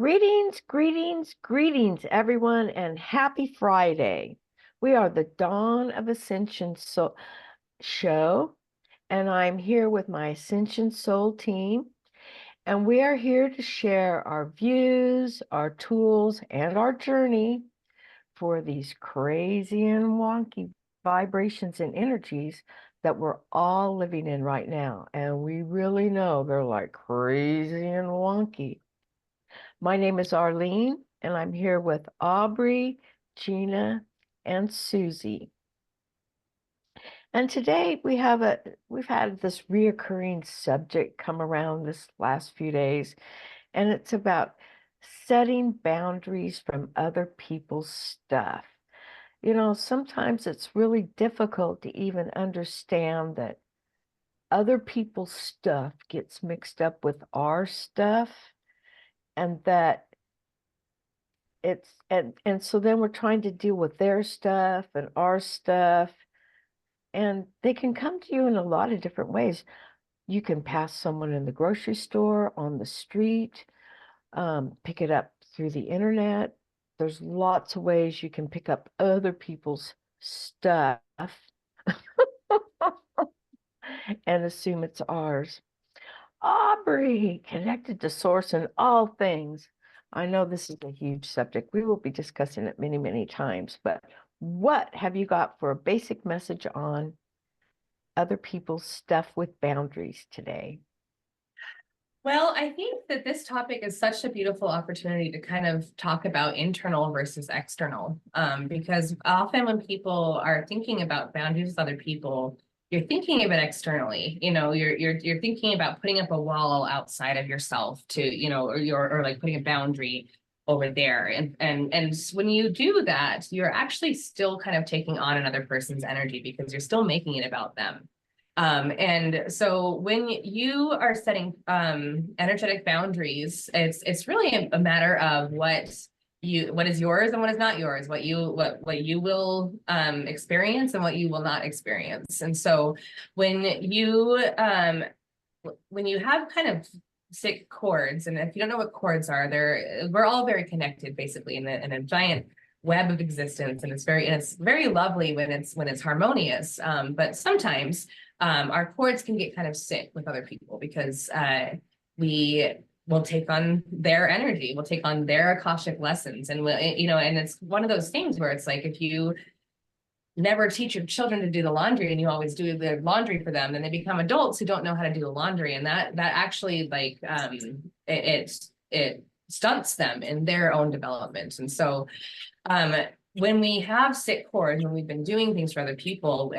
Greetings, greetings, greetings, everyone, and happy Friday. We are the Dawn of Ascension show, and I'm here with my Ascension Soul team, and we are here to share our views, our tools, and our journey for these crazy and wonky vibrations and energies that we're all living in right now. And we really know they're like crazy and wonky. My name is Arlene, and I'm here with Aubrey, Gina, and Susie. And today we've had this reoccurring subject come around this last few days, and it's about setting boundaries from other people's stuff. Sometimes it's really difficult to even understand that other people's stuff gets mixed up with our stuff, and that and so then we're trying to deal with their stuff and our stuff, and they can come to you in a lot of different ways. You can pass someone in the grocery store, on the street, pick it up through the internet. There's lots of ways you can pick up other people's stuff and assume it's ours. Aubrey, connected to source in all things. I know this is a huge subject. We will be discussing it many, many times, but what have you got for a basic message on other people's stuff with boundaries today? Well, I think that this topic is such a beautiful opportunity to kind of talk about internal versus external, because often when people are thinking about boundaries with other people, you're thinking of it externally. You're thinking about putting up a wall outside of yourself to, or like putting a boundary over there. And when you do that, you're actually still kind of taking on another person's energy because you're still making it about them. And so when you are setting energetic boundaries, it's really a matter of what is yours and what is not yours, what you will experience and what you will not experience. And so when you have kind of sick cords, and if you don't know what cords are, we're all very connected basically in a giant web of existence, and it's very lovely when it's harmonious. But sometimes our cords can get kind of sick with other people because we will take on their energy, we'll take on their Akashic lessons, and and it's one of those things where it's like if you never teach your children to do the laundry and you always do the laundry for them, then they become adults who don't know how to do the laundry, and that actually like it stunts them in their own development. And so when we have sick cords, when we've been doing things for other people,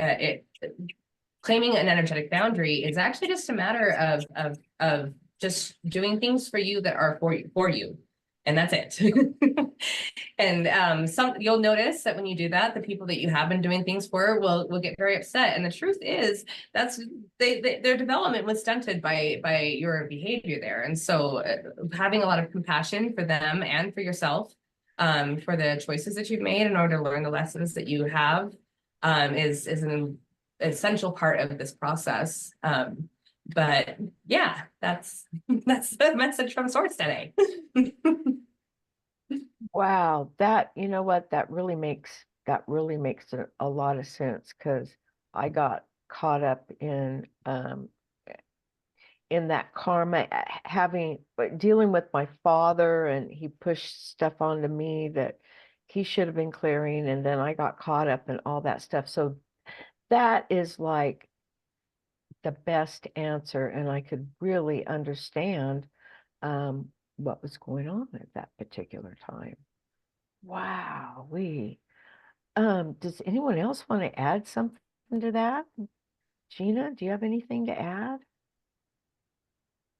claiming an energetic boundary is actually just a matter of just doing things for you that are for you, and that's it. And you'll notice that when you do that, the people that you have been doing things for will get very upset. And the truth is that's their development was stunted by your behavior there. And so having a lot of compassion for them and for yourself, for the choices that you've made in order to learn the lessons that you have, is an essential part of this process. But yeah, that's the message from Source today. Wow, that really makes a lot of sense, because I got caught up in that karma, dealing with my father, and he pushed stuff onto me that he should have been clearing, and then I got caught up in all that stuff. So that is like the best answer, and I could really understand what was going on at that particular time. Wow, does anyone else want to add something to that? Gina, do you have anything to add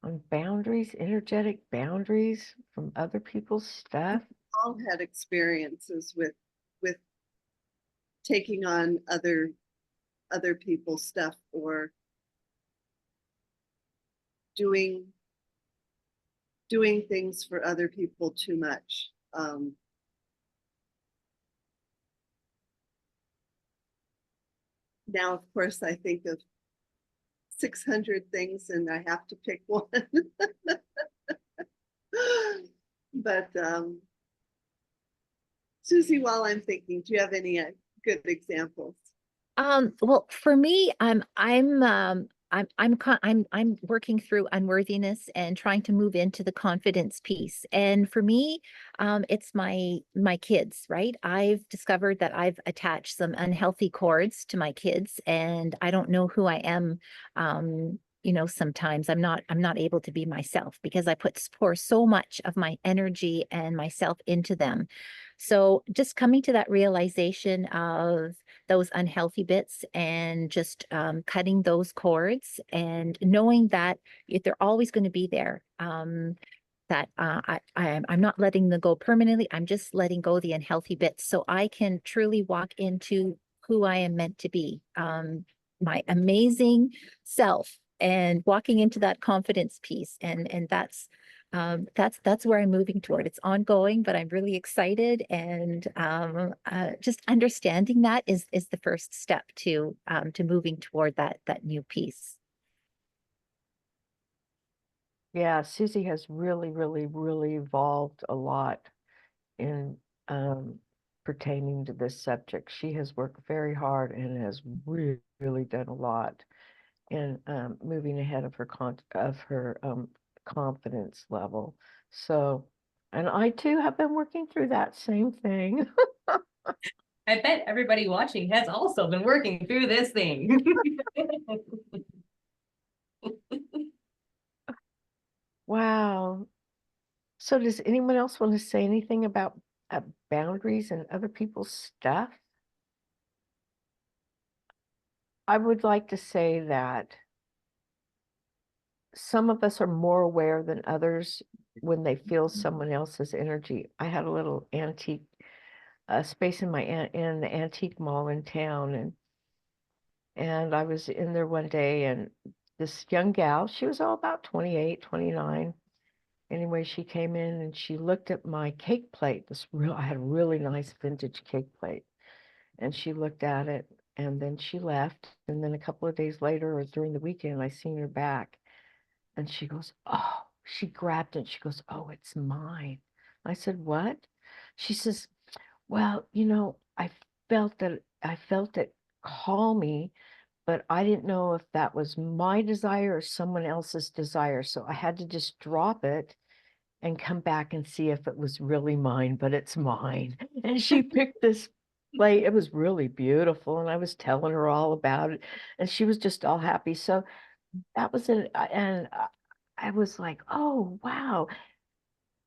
on boundaries, energetic boundaries from other people's stuff? All had experiences with taking on other people's stuff, or doing things for other people too much. Now, of course, I think of 600 things and I have to pick one. But Susie, while I'm thinking, do you have any good examples? Well, for me, I'm working through unworthiness and trying to move into the confidence piece. And for me, it's my kids, right? I've discovered that I've attached some unhealthy cords to my kids, and I don't know who I am. Sometimes I'm not able to be myself because I pour so much of my energy and myself into them. So just coming to that realization of those unhealthy bits and just cutting those cords and knowing that if they're always going to be there, that I'm not letting them go permanently. I'm just letting go the unhealthy bits so I can truly walk into who I am meant to be, my amazing self, and walking into that confidence piece. And that's where I'm moving toward. It's ongoing, but I'm really excited, and just understanding that is the first step to moving toward that new piece. Yeah, Susie has really, really, really evolved a lot in pertaining to this subject. She has worked very hard and has really done a lot in moving ahead of her confidence level. So, and I too have been working through that same thing. I bet everybody watching has also been working through this thing. Wow. So does anyone else want to say anything about boundaries and other people's stuff? I would like to say that some of us are more aware than others when they feel someone else's energy. I had a little antique space in in the antique mall in town, and I was in there one day, and this young gal, she was all about 28, 29. Anyway, she came in and she looked at my cake plate. I had a really nice vintage cake plate, and she looked at it, and then she left. And then a couple of days later, or during the weekend, I seen her back, and she goes, "Oh," she grabbed it. She goes, "Oh, it's mine." I said, "What?" She says, "Well, I felt it call me, but I didn't know if that was my desire or someone else's desire. So I had to just drop it and come back and see if it was really mine, but it's mine." And she picked this plate. It was really beautiful. And I was telling her all about it, and she was just all happy. So that was it. And I was like, oh, wow.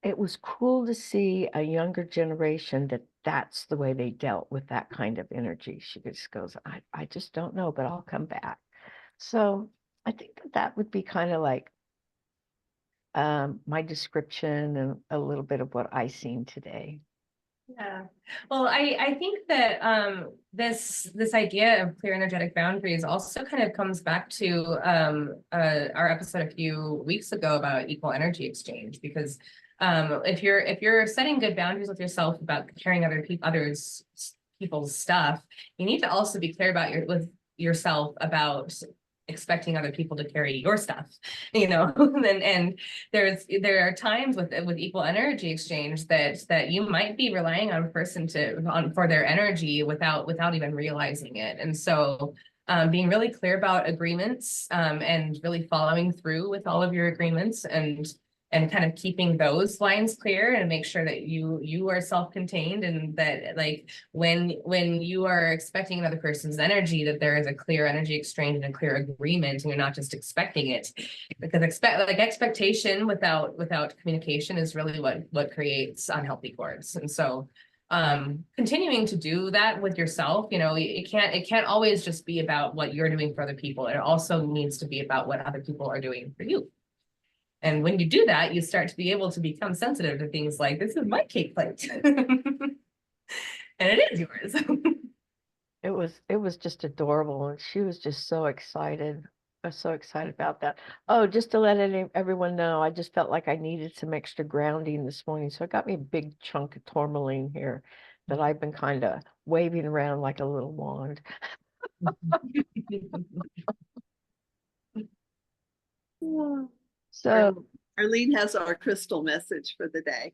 It was cool to see a younger generation that's the way they dealt with that kind of energy. She just goes, I just don't know, but I'll come back. So I think that would be kind of like my description and a little bit of what I seen today. Yeah. Well, I think that this idea of clear energetic boundaries also kind of comes back to our episode a few weeks ago about equal energy exchange, because if you're setting good boundaries with yourself about carrying others people's stuff, you need to also be clear about with yourself about expecting other people to carry your stuff, and there are times with equal energy exchange that you might be relying on a person for their energy without even realizing it. And so being really clear about agreements, and really following through with all of your agreements, and kind of keeping those lines clear, and make sure that you are self-contained, and that, like, when you are expecting another person's energy, that there is a clear energy exchange and a clear agreement, and you're not just expecting it. Because expectation without communication is really what creates unhealthy cords. And so continuing to do that with yourself, it can't always just be about what you're doing for other people. It also needs to be about what other people are doing for you. And when you do that, you start to be able to become sensitive to things like, this is my cake plate. And it is yours. It was just adorable, and she was just so excited. I was so excited about that. Oh, just to let everyone know, I just felt like I needed some extra grounding this morning, so I got me a big chunk of tourmaline here that I've been kind of waving around like a little wand. So Arlene has our crystal message for the day.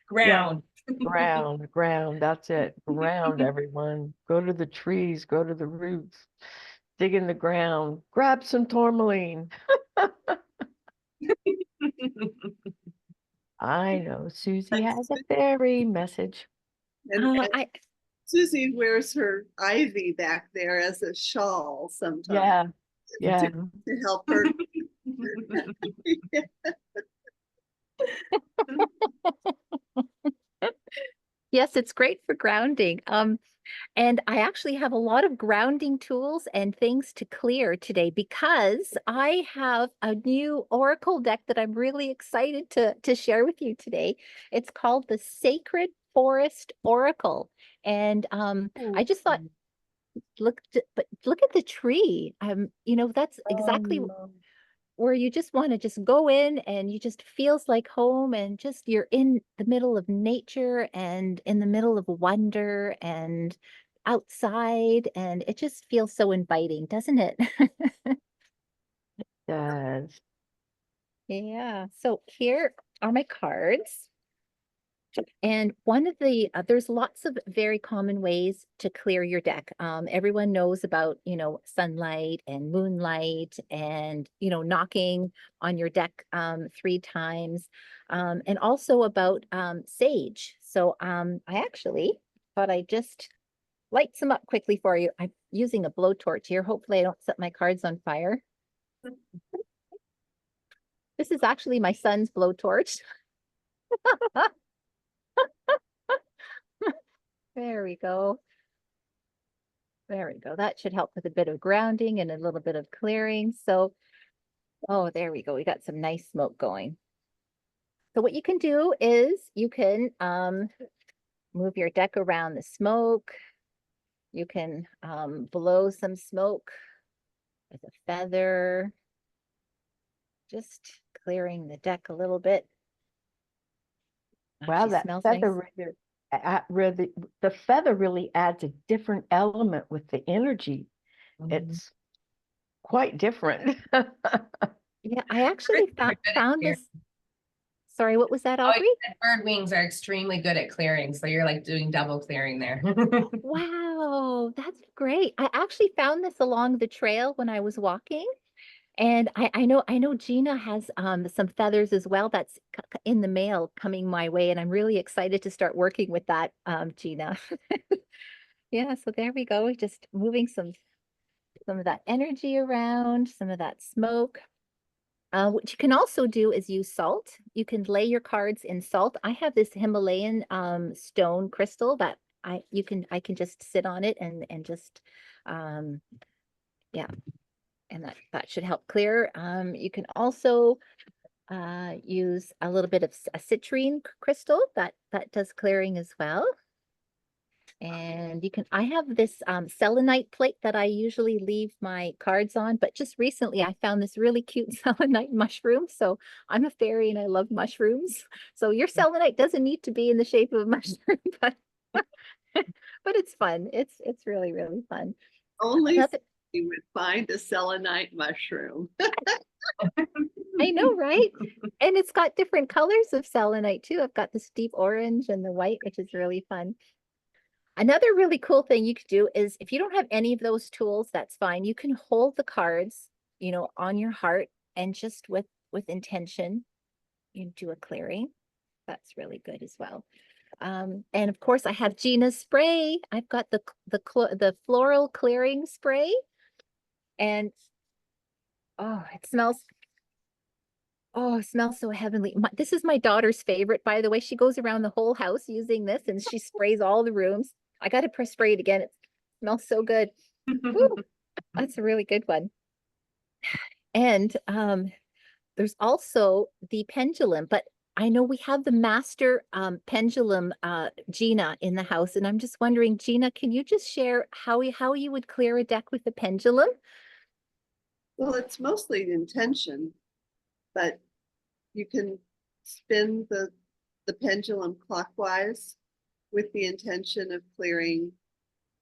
Ground. Ground, that's it. Ground, everyone. Go to the trees, go to the roots, dig in the ground, grab some tourmaline. I know Susie has a fairy message. And I Susie wears her ivy back there as a shawl sometimes Yeah, to help her. yes, it's great for grounding. And I actually have a lot of grounding tools and things to clear today because I have a new Oracle deck that I'm really excited to share with you today. It's called the Sacred Forest Oracle. And I just thought, but look at the tree. That's exactly where you just want to just go in and you just feels like home and just you're in the middle of nature and in the middle of wonder and outside and it just feels so inviting, doesn't it? does. Yeah. So here are my cards. And one of the, there's lots of very common ways to clear your deck. Everyone knows about, sunlight and moonlight and, knocking on your deck 3 times, and also about sage. So I actually thought I'd just light some up quickly for you. I'm using a blowtorch here. Hopefully I don't set my cards on fire. This is actually my son's blowtorch. There we go. There we go. That should help with a bit of grounding and a little bit of clearing. So, oh, there we go. We got some nice smoke going. So what you can do is you can move your deck around the smoke. You can blow some smoke with a feather, just clearing the deck a little bit. Wow, Actually that smells feather nice. really, the feather really adds a different element with the energy. It's quite different. Yeah, I actually You're good at found clearing. this. Sorry, what was that, Oh, Aubrey? you said bird wings are extremely good at clearing, so you're like doing double clearing there. Wow, that's great. I actually found this along the trail when I was walking. And I know Gina has some feathers as well that's in the mail coming my way, and I'm really excited to start working with that, Gina. Yeah, so there we go. Just moving some of that energy around, some of that smoke. What you can also do is use salt. You can lay your cards in salt. I have this Himalayan stone crystal that I can just sit on it and just yeah, and that should help clear. You can also use a little bit of a citrine crystal that does clearing as well. And I have this selenite plate that I usually leave my cards on, but just recently I found this really cute selenite mushroom. So I'm a fairy and I love mushrooms. So your selenite doesn't need to be in the shape of a mushroom, but it's fun. It's really, really fun. Only Another, you would find a selenite mushroom. I know, right? And it's got different colors of selenite too. I've got this deep orange and the white, which is really fun. Another really cool thing you could do is if you don't have any of those tools, that's fine. You can hold the cards, on your heart and just with intention, you do a clearing. That's really good as well. And of course I have Gina's spray. I've got the floral clearing spray. And oh, it smells so heavenly. This is my daughter's favorite, by the way. She goes around the whole house using this and she sprays all the rooms. I got to spray it again. It smells so good. Woo, that's a really good one. And there's also the pendulum, but I know we have the master pendulum, Gina, in the house. And I'm just wondering, Gina, can you just share how you would clear a deck with the pendulum? Well, it's mostly intention, but you can spin the pendulum clockwise with the intention of clearing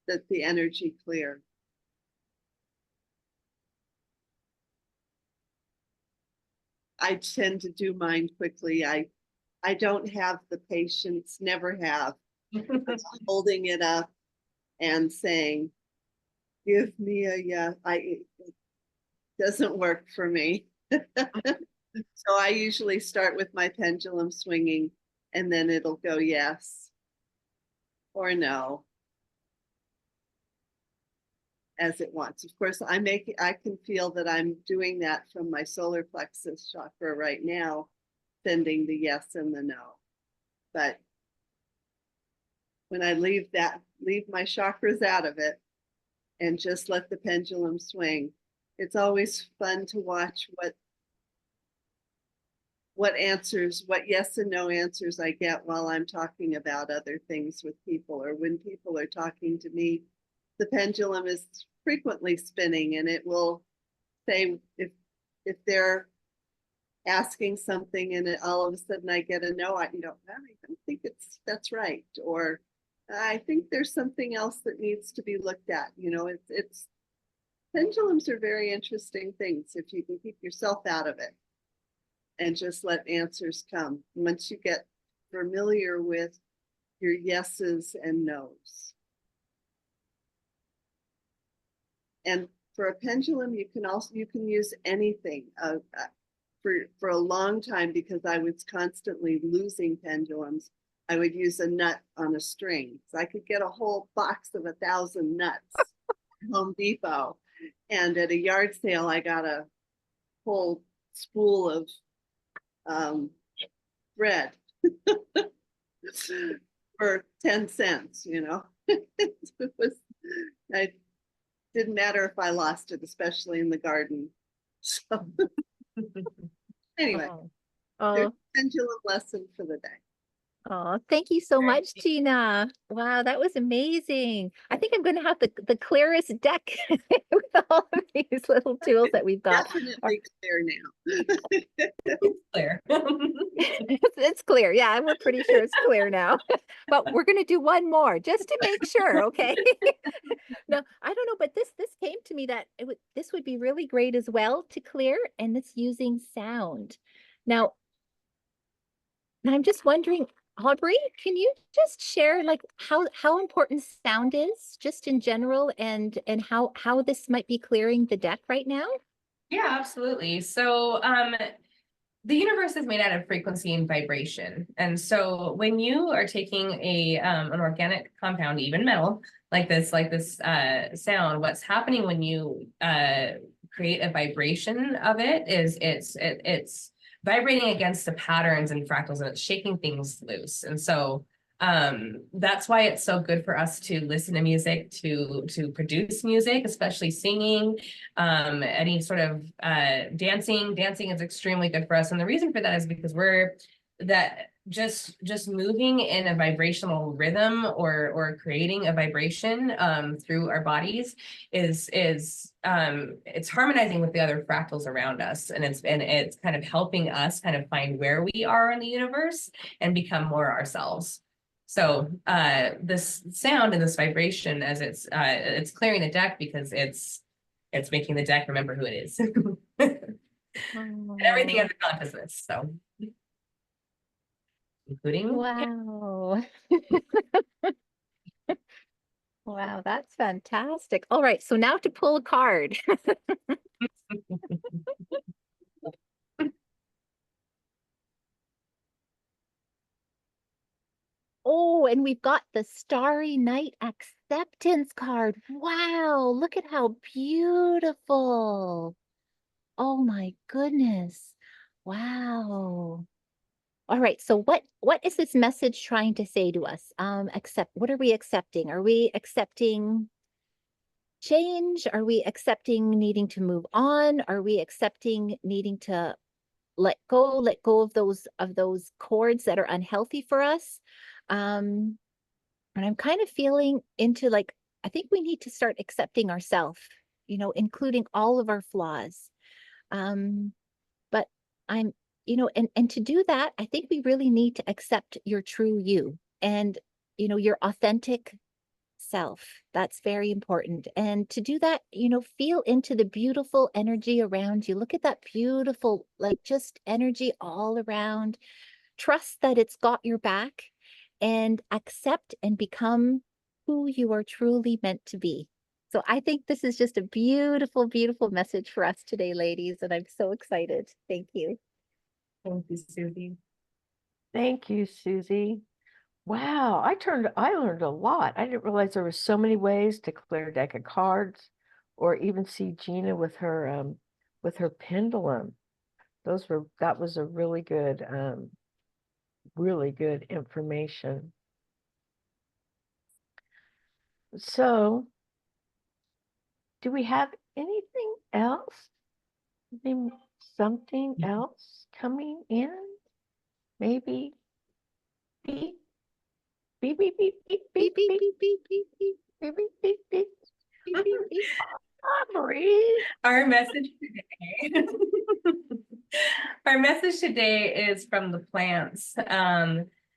the energy clear. I tend to do mine quickly. I don't have the patience, never have, holding it up and saying, give me a yes. It doesn't work for me. So I usually start with my pendulum swinging and then it'll go yes or no as it wants. Of course, I can feel that I'm doing that from my solar plexus chakra right now, sending the yes and the no. But when I leave my chakras out of it and just let the pendulum swing, it's always fun to watch what answers, what yes and no answers I get while I'm talking about other things with people, or when people are talking to me. The pendulum is frequently spinning, and it will say if they're asking something and all of a sudden I get a no, I don't think that's right, or I think there's something else that needs to be looked at. It's pendulums are very interesting things if you can keep yourself out of it and just let answers come. Once you get familiar with your yeses and nos. And for a pendulum, you can use anything. For a long time, because I was constantly losing pendulums, I would use a nut on a string. So I could get a whole box of 1,000 nuts at Home Depot. And at a yard sale, I got a whole spool of bread for 10 cents, I didn't matter if I lost it, especially in the garden. So anyway, there's a pendulum lesson for the day. Oh, thank you so much, Gina. Wow, that was amazing. I think I'm going to have the clearest deck with all of these little tools that we've got. Definitely clear now. It's clear. It's clear. Yeah, we're pretty sure it's clear now. But we're going to do one more just to make sure, okay? No, I don't know, but this came to me that this would be really great as well to clear, and it's using sound. Now I'm just wondering, Aubrey, can you just share like how important sound is just in general, and how this might be clearing the deck right now? Yeah, absolutely. So the universe is made out of frequency and vibration. And so when you are taking an organic compound, even metal, like this sound, what's happening when you create a vibration of it is it's vibrating against the patterns and fractals, and it's shaking things loose. And so that's why it's so good for us to listen to music, to produce music, especially singing, any sort of dancing is extremely good for us. And the reason for that is because we're just moving in a vibrational rhythm or creating a vibration through our bodies is it's harmonizing with the other fractals around us, and it's kind of helping us kind of find where we are in the universe and become more ourselves. So this sound and this vibration, as it's clearing the deck, because it's making the deck remember who it is. And everything under consciousness, so including wow. Wow, that's fantastic. All right, so now to pull a card. Oh, and we've got the Starry Night Acceptance card. Wow, look at how beautiful. Oh my goodness. Wow. All right, so what is this message trying to say to us? What are we accepting? Are we accepting change? Are we accepting needing to move on? Are we accepting needing to let go of those cords that are unhealthy for us? And I'm kind of feeling into like, I think we need to start accepting ourselves, including all of our flaws. But I'm, and to do that, I think we really need to accept your true you and, your authentic self. That's very important. And to do that, feel into the beautiful energy around you. Look at that beautiful, like just energy all around. Trust that it's got your back and accept and become who you are truly meant to be. So I think this is just a beautiful, beautiful message for us today, ladies. And I'm so excited. Thank you. Thank you, Susie. Thank you, Susie. Wow, I learned a lot. I didn't realize there were so many ways to clear a deck of cards, or even see Gina with her pendulum. That was a really good information. So, do we have anything else? Something else coming in? Maybe beep, beep, beep, beep, beep, beep, Beep, beep, beep, beep, beep, beep, beep, beep, beep, beep, beep. beep, beep, beep. Hi, Marie. Our message today. Our message today is from the plants.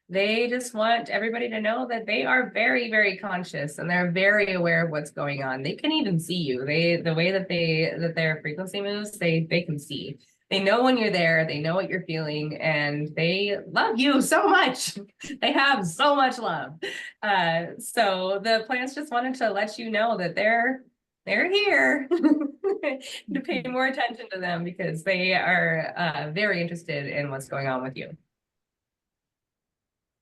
They just want everybody to know that they are very, very conscious and they're very aware of what's going on. They can even see you. The way that their frequency moves, they can see. They know when you're there, they know what you're feeling, and they love you so much. They have so much love. So the plants just wanted to let you know that they're here to pay more attention to them because they are very interested in what's going on with you.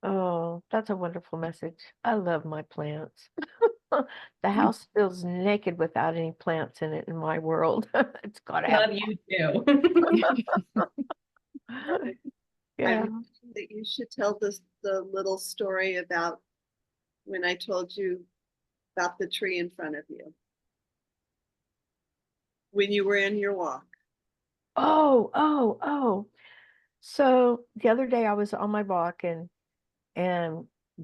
Oh, that's a wonderful message. I love my plants. The house feels naked without any plants in it in my world. It's gotta have. Love you too. Yeah. I'm that you should tell the little story about when I told you about the tree in front of you. When you were in your walk. Oh. So the other day I was on my walk and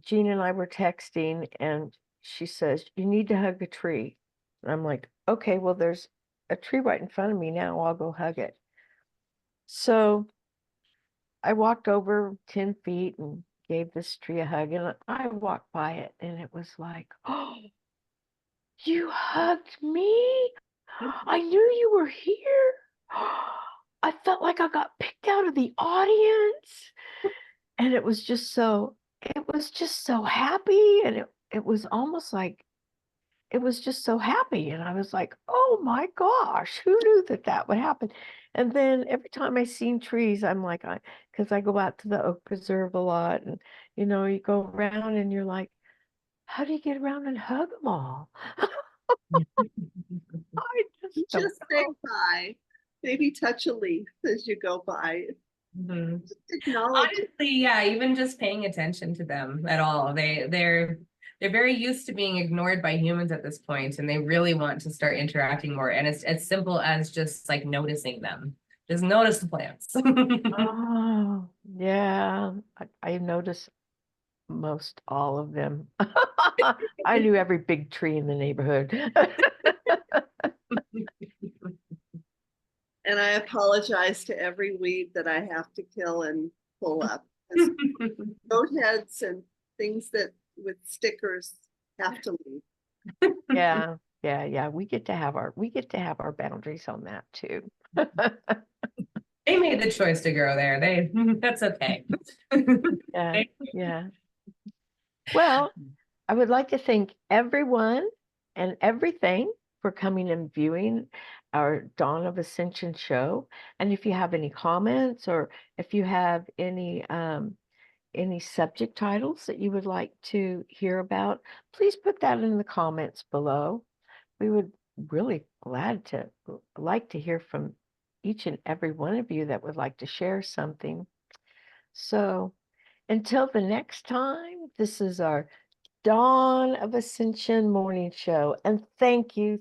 Gina and I were texting and she says, "You need to hug a tree." And I'm like, "Okay, well, there's a tree right in front of me now. I'll go hug it." So I walked over 10 feet and gave this tree a hug, and I walked by it and it was like, "Oh, you hugged me? I knew you were here." I felt like I got picked out of the audience, and it was just so happy, and it was almost like it was just so happy, and I was like, "Oh my gosh, who knew that that would happen?" And then every time I seen trees, I'm like, because I go out to the Oak Preserve a lot, and you go around and you're like, how do you get around and hug them all? I just don't Just say know. hi. Maybe touch a leaf as you go by. Mhm. Just acknowledge it. Honestly, yeah, even just paying attention to them at all. They're very used to being ignored by humans at this point, and they really want to start interacting more. And it's as simple as just like noticing them. Just notice the plants. Oh, yeah. I noticed most all of them. I knew every big tree in the neighborhood. And I apologize to every weed that I have to kill and pull up. 'Cause goat heads and things that with stickers have to leave. Yeah, yeah. We get to have our boundaries on that too. They made the choice to grow there. That's okay. Yeah, yeah. Well, I would like to thank everyone and everything for coming and viewing our Dawn of Ascension show. And if you have any comments or if you have any subject titles that you would like to hear about, please put that in the comments below. We would really like to hear from each and every one of you that would like to share something. So until the next time, this is our Dawn of Ascension morning show. And thank you,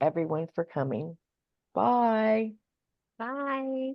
everyone for coming. Bye. Bye.